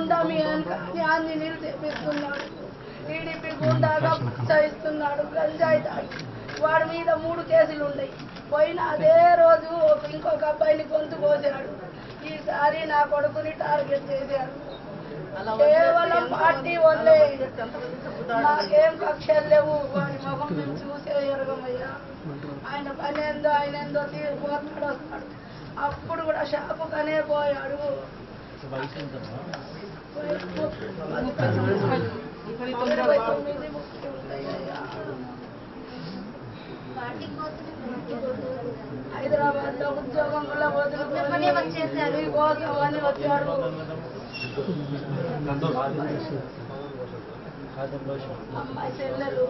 గుండా మీ వెనక ఆంజనేయులు తెప్పిస్తున్నాడు. టీడీపీ గుండాగా ప్రోత్సహిస్తున్నాడు. గంజాయి తాగి వాడి మీద 3 కేసులు ఉన్నాయి. పోయిన అదే రోజు ఇంకొక అబ్బాయిని గొంతు కోసాడు. ఈసారి నా కొడుకుని టార్గెట్ చేశాడు. కేవలం పార్టీ వల్లే, నాకేం కక్షలు లేవు. వాడి ముఖం మేము చూసే ఎరగమయ్యా. ఆయన పని ఏందో ఆయన ఏందో తీరిపోతాడు వస్తాడు. అప్పుడు కూడా షాపుకనే పోయాడు. 29 ఉంటాయ్యా. హైదరాబాద్ లో ఉద్యోగం కూడా వదులుకొని వచ్చేసారు. కోసం అని వచ్చాడు. అమ్మాయి చెల్లెలు